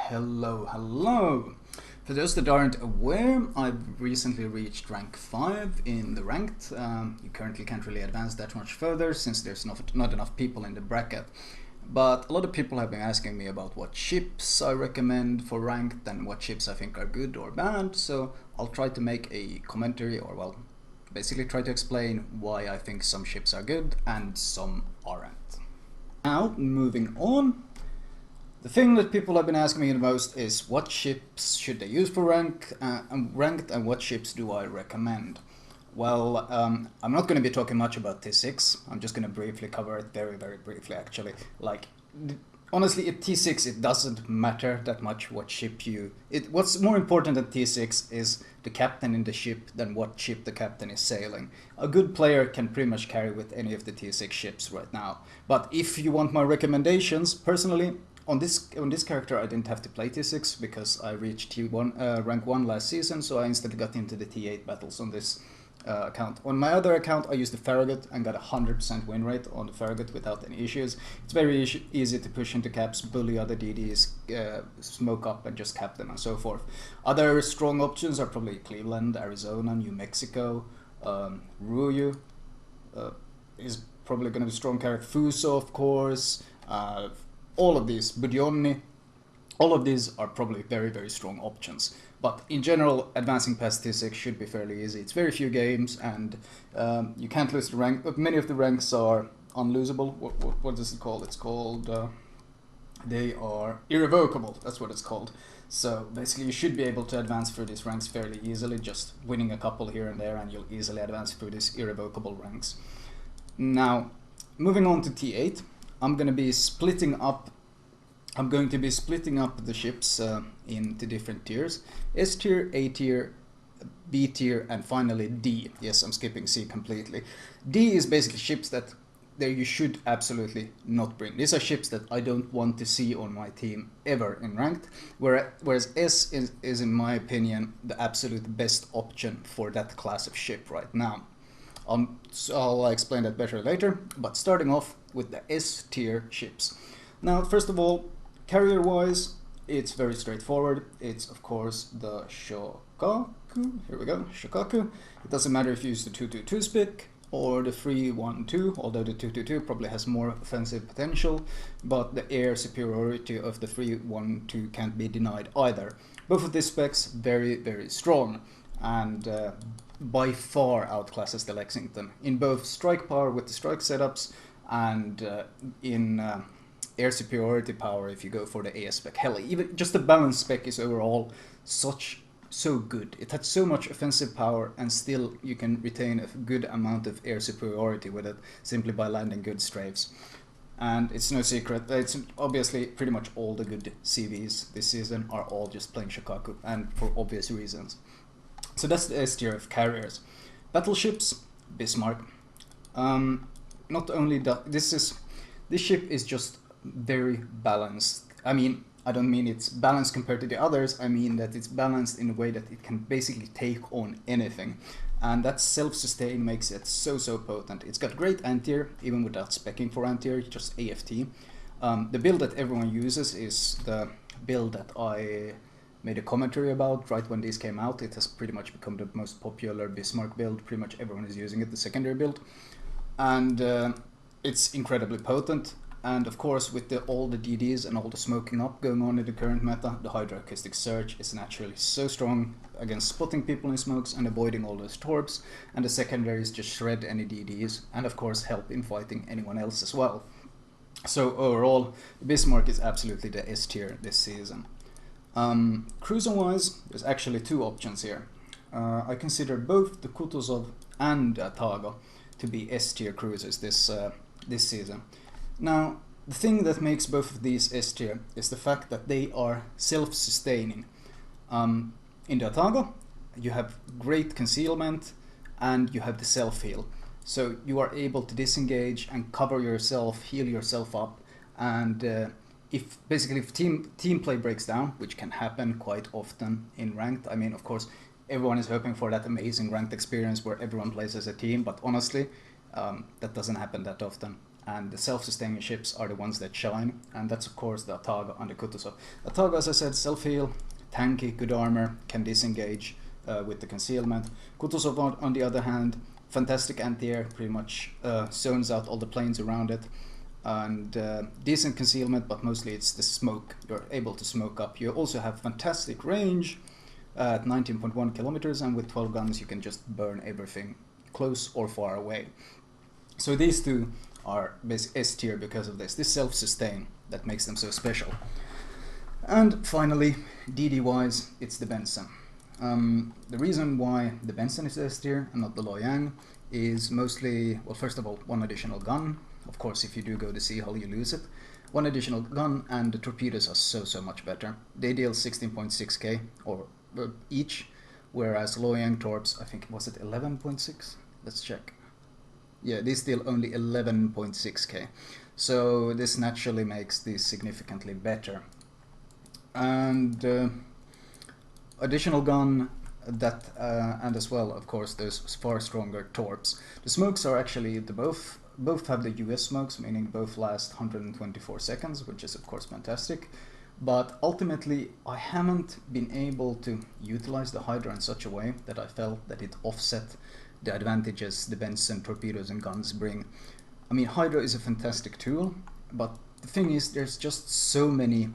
Hello. For those that aren't aware, I've recently reached rank 5 in the ranked. You currently can't really advance that much further since there's not enough people in the bracket. But a lot of people have been asking me about what ships I recommend for ranked and what ships I think are good or bad, so I'll try to make a commentary, or well, basically try to explain why I think some ships are good and some aren't. Now, moving on. The thing that people have been asking me the most is what ships should they use for ranked and what ships do I recommend? Well, I'm not going to be talking much about T6. I'm just going to briefly cover it, very briefly actually. Honestly, at T6 it doesn't matter that much what ship you... What's more important at T6 is the captain in the ship than what ship the captain is sailing. A good player can pretty much carry with any of the T6 ships right now. But if you want my recommendations, personally, on this character I didn't have to play T6 because I reached T1, rank 1 last season, so I instantly got into the T8 battles on this account. On my other account I used the Farragut and got a 100% win rate on the Farragut without any issues. It's very easy to push into caps, bully other DDs, smoke up and just cap them and so forth. Other strong options are probably Cleveland, Arizona, New Mexico, Ruyu is probably going to be strong character, Fuso of course, all of these, Budionni, all of these are probably very strong options. But in general, advancing past T6 should be fairly easy. It's very few games and you can't lose the rank, but many of the ranks are unlosable. What is it called? It's called, they are irrevocable, that's what it's called. So basically you should be able to advance through these ranks fairly easily, just winning a couple here and there and you'll easily advance through these irrevocable ranks. Now, moving on to T8. I'm going to be splitting up the ships into different tiers. S tier, A tier, B tier, and finally D. Yes, I'm skipping C completely. D is basically ships that you should absolutely not bring. These are ships that I don't want to see on my team ever in ranked, whereas S is in my opinion the absolute best option for that class of ship right now. So I'll explain that better later, but starting off with the S tier ships. Now, first of all, carrier wise, it's very straightforward. It's of course the Shokaku. Here we go, Shokaku. It doesn't matter if you use the 222 spick or the 312, although the 222 probably has more offensive potential, but the air superiority of the 312 can't be denied either. Both of these specs very strong and by far outclasses the Lexington in both strike power with the strike setups and in air superiority power if you go for the AS spec. Hell, even just the balance spec is overall so good. It had so much offensive power and still you can retain a good amount of air superiority with it simply by landing good strafes. And it's no secret, it's obviously pretty much all the good CVs this season are all just playing Shokaku, and for obvious reasons. So that's the S tier of carriers. Battleships, Bismarck. Not only that, this ship is just very balanced. I mean, I don't mean it's balanced compared to the others, I mean that it's balanced in a way that it can basically take on anything. And that self-sustain makes it so potent. It's got great anti-air, even without specking for anti-air, just AFT. The build that everyone uses is the build that I made a commentary about right when these came out. It has pretty much become the most popular Bismarck build. Pretty much everyone is using it, the secondary build. And it's incredibly potent. And of course, with all the DDs and all the smoking up going on in the current meta, the Hydroacoustic Surge is naturally so strong against spotting people in smokes and avoiding all those torps. And the secondaries just shred any DDs and of course help in fighting anyone else as well. So overall, Bismarck is absolutely the S tier this season. Cruiser wise, there's actually two options here. I consider both the Kutuzov and the Atago to be S tier cruisers this season. Now, the thing that makes both of these S tier is the fact that they are self-sustaining. In the Atago, you have great concealment and you have the self-heal. So you are able to disengage and cover yourself, heal yourself up, and if team play breaks down, which can happen quite often in ranked, I mean, of course, everyone is hoping for that amazing ranked experience where everyone plays as a team, but honestly, that doesn't happen that often. and the self-sustaining ships are the ones that shine, and that's of course the Atago and the Kutuzov. Atago, as I said, self-heal, tanky, good armor, can disengage with the concealment. Kutuzov, on the other hand, fantastic anti-air, pretty much zones out all the planes around it, and decent concealment, but mostly it's the smoke. You're able to smoke up. You also have fantastic range at 19.1 kilometers, and with 12 guns you can just burn everything close or far away. So these two are S tier because of this self-sustain that makes them so special. And finally, DD wise, it's the Benson. The reason why the Benson is S tier and not the Loyang is mostly, well, first of all, one additional gun. Of course, if you do go to Sea Hull, you lose it. One additional gun, and the torpedoes are so much better. They deal 16.6k or each, whereas Loyang torps, I think, was it 11.6? Let's check. Yeah, these deal only 11.6k. So this naturally makes these significantly better. And additional gun that and as well, of course, there's far stronger torps. The smokes are actually both have the US smokes, meaning both last 124 seconds, which is of course fantastic. But ultimately, I haven't been able to utilize the Hydra in such a way that I felt that it offset the advantages the Benson torpedoes and guns bring. I mean, Hydra is a fantastic tool, but the thing is, there's just so many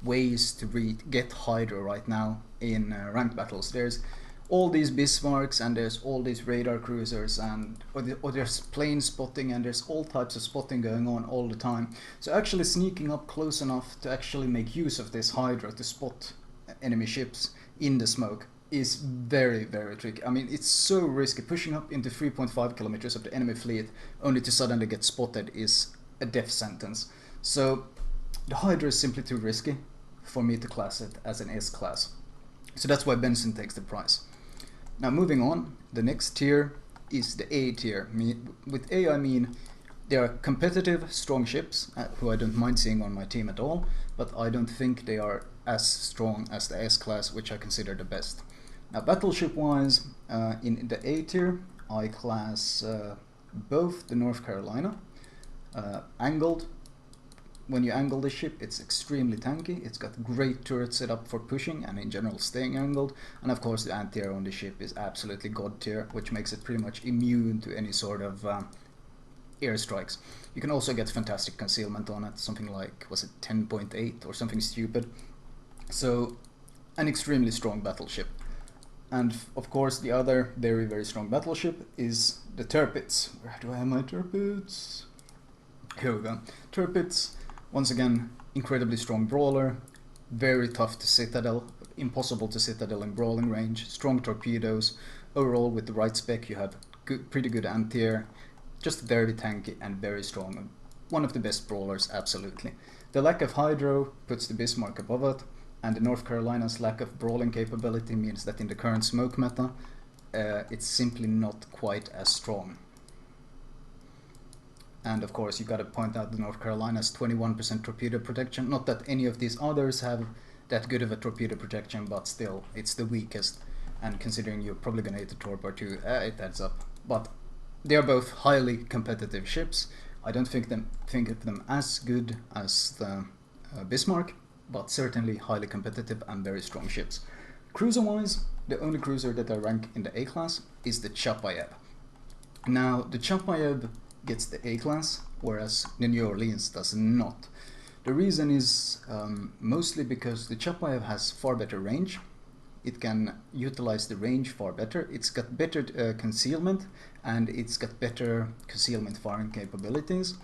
ways to get Hydra right now in ranked battles. There's all these Bismarcks, and there's all these radar cruisers, and or there's plane spotting, and there's all types of spotting going on all the time. So actually sneaking up close enough to actually make use of this Hydra to spot enemy ships in the smoke is very tricky. I mean, it's so risky. Pushing up into 3.5 kilometers of the enemy fleet only to suddenly get spotted is a death sentence. So the Hydra is simply too risky for me to class it as an S class. So that's why Benson takes the prize. Now moving on, the next tier is the A tier. With A I mean they are competitive, strong ships who I don't mind seeing on my team at all, but I don't think they are as strong as the S class, which I consider the best. Now battleship wise, in the A tier I class both the North Carolina, angled. When you angle the ship, it's extremely tanky. It's got great turret setup for pushing and in general staying angled. And of course the anti-air on the ship is absolutely god tier, which makes it pretty much immune to any sort of airstrikes. You can also get fantastic concealment on it, something like, was it 10.8 or something stupid. So an extremely strong battleship. And of course the other very strong battleship is the Tirpitz. Where do I have my Tirpitz? Here we go. Tirpitz. Once again, incredibly strong brawler, very tough to citadel, impossible to citadel in brawling range, strong torpedoes. Overall, with the right spec, you have pretty good anti-air, just very tanky and very strong. One of the best brawlers, absolutely. The lack of hydro puts the Bismarck above it, and the North Carolina's lack of brawling capability means that in the current smoke meta, it's simply not quite as strong. And of course, you got to point out the North Carolina's 21% torpedo protection. Not that any of these others have that good of a torpedo protection, but still, it's the weakest. And considering you're probably going to hit a torp or two, it adds up. But they are both highly competitive ships. I don't think of them as good as the Bismarck, but certainly highly competitive and very strong ships. Cruiser-wise, the only cruiser that I rank in the A class is the Chapayev. Now, the Chapayev gets the A class, whereas the New Orleans does not. The reason is mostly because the Chapayev has far better range. It can utilize the range far better. It's got better concealment, and it's got better concealment firing capabilities.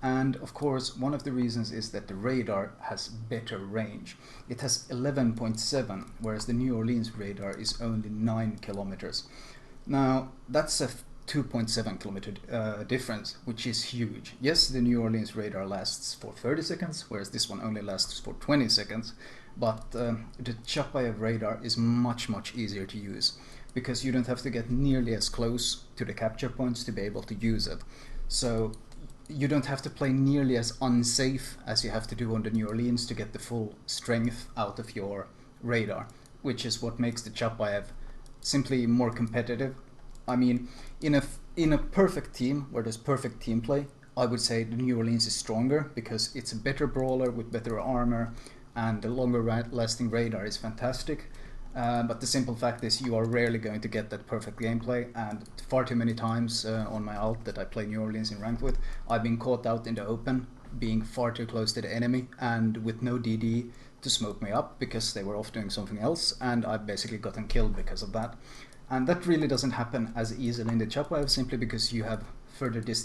And of course, one of the reasons is that the radar has better range. It has 11.7, whereas the New Orleans radar is only 9 kilometers. Now, that's a 2.7 kilometer difference, which is huge. Yes, the New Orleans radar lasts for 30 seconds, whereas this one only lasts for 20 seconds. But the Chapayev radar is much easier to use, because you don't have to get nearly as close to the capture points to be able to use it. So you don't have to play nearly as unsafe as you have to do on the New Orleans to get the full strength out of your radar, which is what makes the Chapayev simply more competitive. I mean, in a perfect team where there's perfect team play, I would say the New Orleans is stronger because it's a better brawler with better armor, and the longer lasting radar is fantastic. But the simple fact is you are rarely going to get that perfect gameplay, and far too many times on my alt that I play New Orleans in ranked with, I've been caught out in the open, being far too close to the enemy and with no DD to smoke me up because they were off doing something else, and I've basically gotten killed because of that. And that really doesn't happen as easily in the Chapayev, simply because you have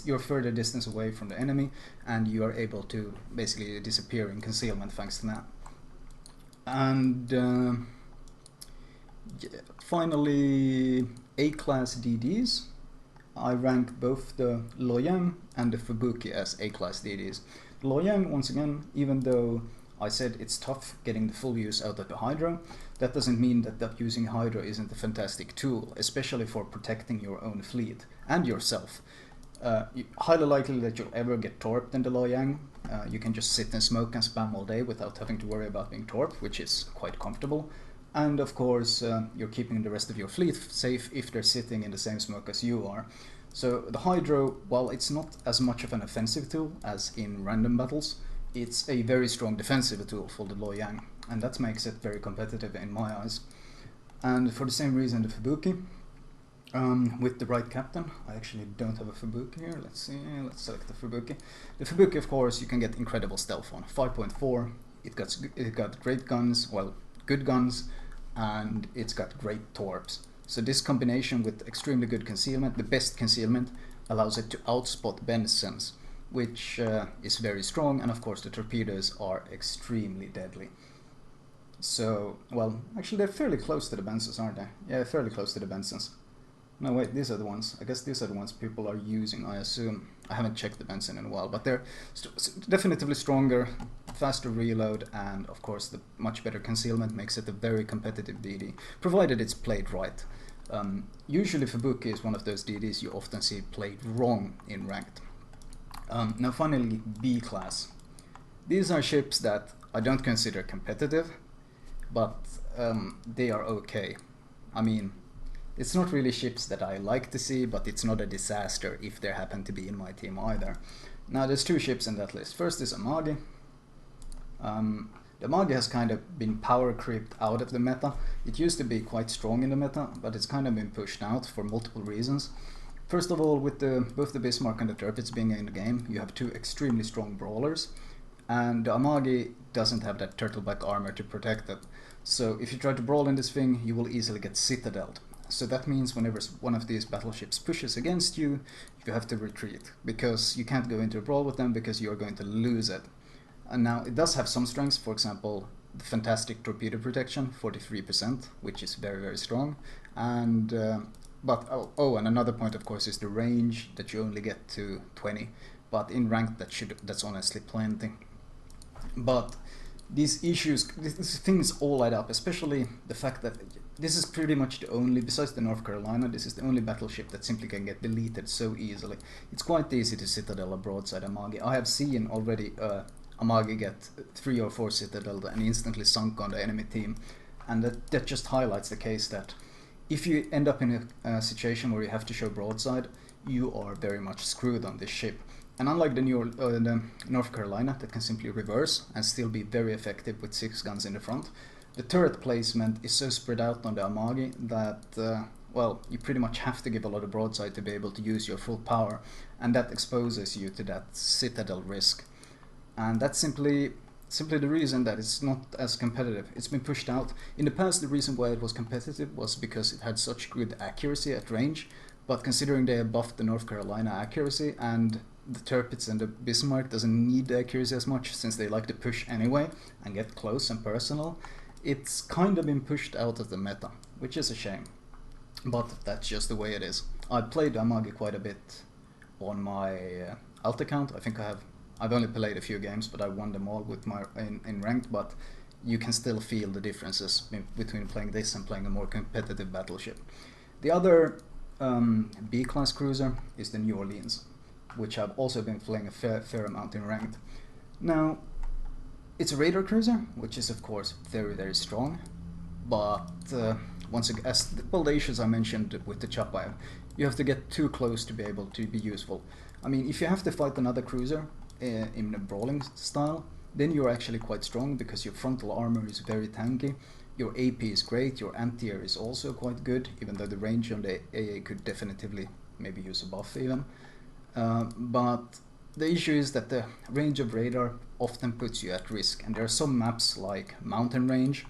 you're further distance away from the enemy, and you are able to basically disappear in concealment thanks to that. And finally, A-class DDs. I rank both the Loyang and the Fubuki as A-class DDs. Loyang, once again, even though I said it's tough getting the full use out of the Hydra, that doesn't mean that using Hydra isn't a fantastic tool, especially for protecting your own fleet and yourself. Highly likely that you'll ever get torped in the Loyang. You can just sit and smoke and spam all day without having to worry about being torped, which is quite comfortable. And of course, you're keeping the rest of your fleet safe if they're sitting in the same smoke as you are. So the Hydra, while it's not as much of an offensive tool as in random battles, it's a very strong defensive tool for the Loyang, and that makes it very competitive in my eyes. And for the same reason, the Fubuki, with the right captain. I actually don't have a Fubuki here. Let's see, let's select the Fubuki. The Fubuki, of course, you can get incredible stealth on. 5.4, it got great guns, well, good guns, and it's got great torps. So this combination with extremely good concealment, the best concealment, allows it to outspot Benson's, which is very strong, and of course the torpedoes are extremely deadly. So, well, actually they're fairly close to the Bensons, aren't they? Yeah, fairly close to the Bensons. No, wait, these are the ones. I guess these are the ones people are using, I assume. I haven't checked the Benson in a while, but they're definitely stronger, faster reload, and of course the much better concealment makes it a very competitive DD, provided it's played right. Usually Fubuki is one of those DDs you often see played wrong in ranked. Now finally, B-class. These are ships that I don't consider competitive, but they are okay. I mean, it's not really ships that I like to see, but it's not a disaster if they happen to be in my team either. Now there's two ships in that list. First is Amagi. The Amagi has kind of been power creeped out of the meta. It used to be quite strong in the meta, but it's kind of been pushed out for multiple reasons. First of all, with both the Bismarck and the Tirpitz being in the game, you have two extremely strong brawlers, and the Amagi doesn't have that turtleback armor to protect it. So if you try to brawl in this thing, you will easily get citadeled. So that means whenever one of these battleships pushes against you, you have to retreat, because you can't go into a brawl with them because you're going to lose it. And now it does have some strengths, for example, the fantastic torpedo protection, 43%, which is very, very strong. And and another point, of course, is the range that you only get to 20, but in ranked that's honestly plenty. But these issues, these things all add up, especially the fact that this is pretty much the only, besides the North Carolina, this is the only battleship that simply can get deleted so easily. It's quite easy to citadel a broadside Amagi. I have seen already Amagi get 3 or 4 citadel and instantly sunk on the enemy team, and that just highlights the case that if you end up in a situation where you have to show broadside, you are very much screwed on this ship. And unlike the North Carolina that can simply reverse and still be very effective with 6 guns in the front, the turret placement is so spread out on the Amagi that, well, you pretty much have to give a lot of broadside to be able to use your full power, and that exposes you to that citadel risk. And that's simply the reason that it's not as competitive. It's been pushed out. In the past, the reason why it was competitive was because it had such good accuracy at range, but considering they have buffed the North Carolina accuracy, and the Tirpitz and the Bismarck doesn't need the accuracy as much since they like to push anyway and get close and personal, it's kind of been pushed out of the meta, which is a shame. But that's just the way it is. I played Amagi quite a bit on my alt account. I think I've only played a few games, but I won them all with my in ranked, but you can still feel the differences between playing this and playing a more competitive battleship. The other B-class cruiser is the New Orleans, which I've also been playing a fair amount in ranked. Now, it's a radar cruiser, which is of course very, very strong, but once again, the issues I mentioned with the Chapayev, you have to get too close to be able to be useful. I mean, if you have to fight another cruiser in a brawling style, then you're actually quite strong because your frontal armor is very tanky. Your AP is great, your anti-air is also quite good, even though the range on the AA could definitively maybe use a buff even. But the issue is that the range of radar often puts you at risk, and there are some maps like Mountain Range,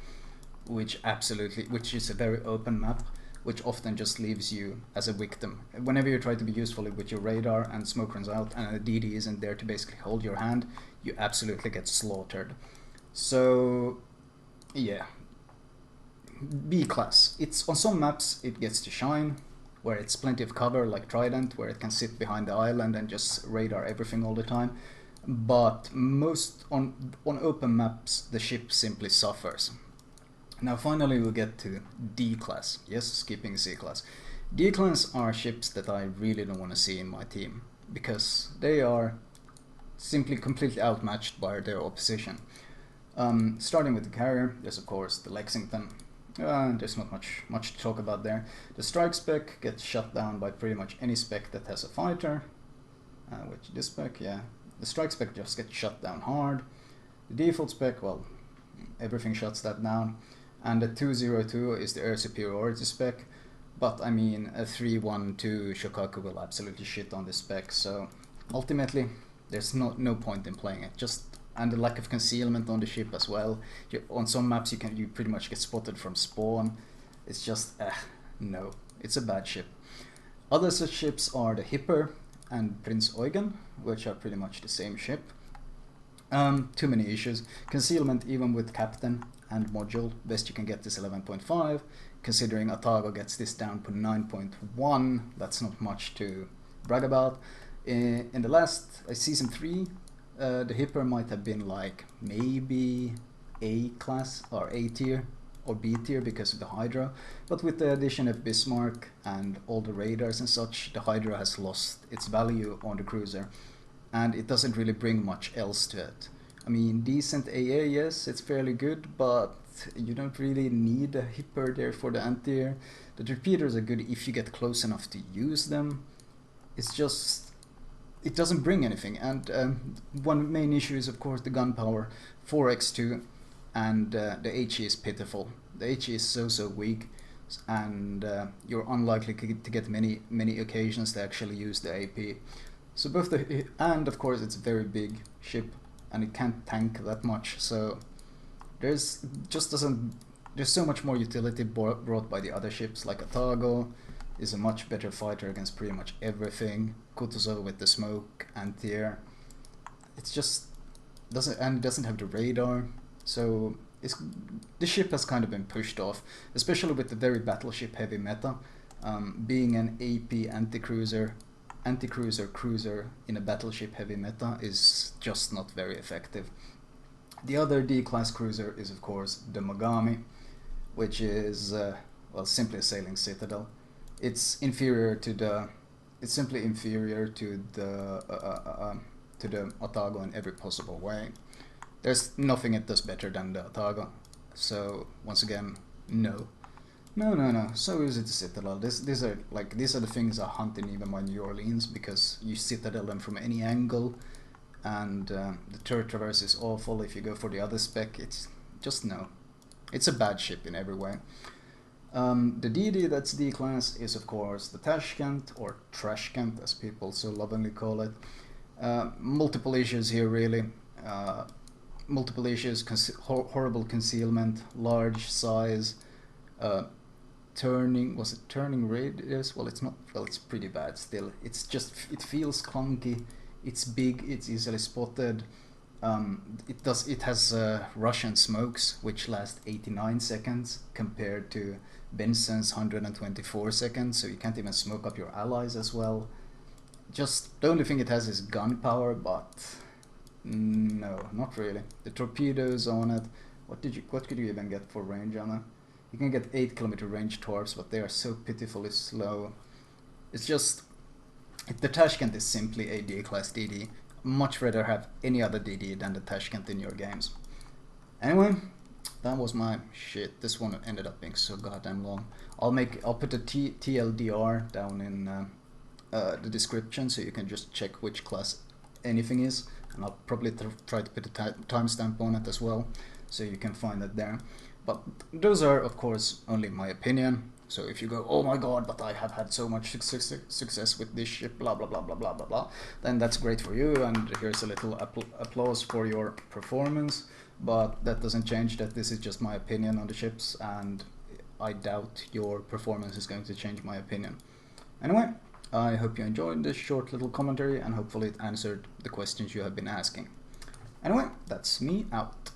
which is a very open map, which often just leaves you as a victim. Whenever you try to be useful with your radar and smoke runs out and a DD isn't there to basically hold your hand, you absolutely get slaughtered. So yeah, B class. It's on some maps it gets to shine, where it's plenty of cover like Trident, where it can sit behind the island and just radar everything all the time. But most on open maps the ship simply suffers. Now finally we'll get to D class. Yes, skipping C class. D class are ships that I really don't want to see in my team, because they are simply completely outmatched by their opposition. Starting with the carrier, there's of course the Lexington. There's not much to talk about there. The strike spec gets shut down by pretty much any spec that has a fighter. Which this spec, yeah. The strike spec just gets shut down hard. The default spec, well, everything shuts that down. And the 202 is the air superiority spec. But I mean, a 312 Shokaku will absolutely shit on this spec. So ultimately, there's no point in playing it. And the lack of concealment on the ship as well. On some maps you pretty much get spotted from spawn. It's just no, it's a bad ship. Other such ships are the Hipper and Prinz Eugen, which are pretty much the same ship. Too many issues. Concealment even with captain and module, best you can get is 11.5. Considering Atago gets this down to 9.1, that's not much to brag about. In the last season 3, the Hipper might have been like maybe A class or A tier or B tier because of the Hydra, but with the addition of Bismarck and all the radars and such, the Hydra has lost its value on the cruiser, and it doesn't really bring much else to it. I mean, decent AA, yes, it's fairly good, but you don't really need a Hipper there for the anti-air. The torpedoes are good if you get close enough to use them. It's just, it doesn't bring anything, and one main issue is of course the gunpowder, 4x2, and the HE is pitiful. The HE is so weak, and you're unlikely to get many occasions to actually use the AP. So and of course it's a very big ship, and it can't tank that much, so there's so much more utility brought by the other ships. Like Atago is a much better fighter against pretty much everything. Kutuzov with the smoke, anti-air. It's just doesn't have the radar, so the ship has kind of been pushed off, especially with the very battleship heavy meta. Being an AP anti-cruiser cruiser in a battleship heavy meta is just not very effective. The other D-class cruiser is of course the Mogami, which is well, simply a sailing citadel. It's simply inferior to the Atago in every possible way. There's nothing it does better than the Atago. So once again, no. So is it the Citadel. These are the things I hunt in even my New Orleans, because you Citadel them from any angle, and the turret traverse is awful. If you go for the other spec, it's just no. It's a bad ship in every way. The DD that's D class is of course the Tashkent, or Trashkent as people so lovingly call it. Multiple issues here really. Multiple issues, horrible concealment, large size, turning radius? Well, it's not, well, it's pretty bad still. It's just, it feels clunky, it's big, it's easily spotted. It has Russian smokes which last 89 seconds compared to Benson's 124 seconds, so you can't even smoke up your allies as well. Just the only thing it has is gunpowder, but no, not really. The torpedoes on it, what could you even get for range on it? You can get 8 kilometer range torps, but they are so pitifully slow. It's just, the Tashkent is simply a D-class DD. Much rather have any other DD than the Tashkent in your games. Anyway, that was my shit. This one ended up being so goddamn long. I'll put the TLDR down in the description, so you can just check which class anything is, and I'll probably try to put a timestamp on it as well, so you can find it there. But those are, of course, only my opinion. So if you go, oh my god, but I have had so much success with this ship, blah blah blah blah blah blah blah, then that's great for you, and here's a little applause for your performance. But that doesn't change that this is just my opinion on the ships, and I doubt your performance is going to change my opinion. Anyway, I hope you enjoyed this short little commentary, and hopefully it answered the questions you have been asking. Anyway, that's me out.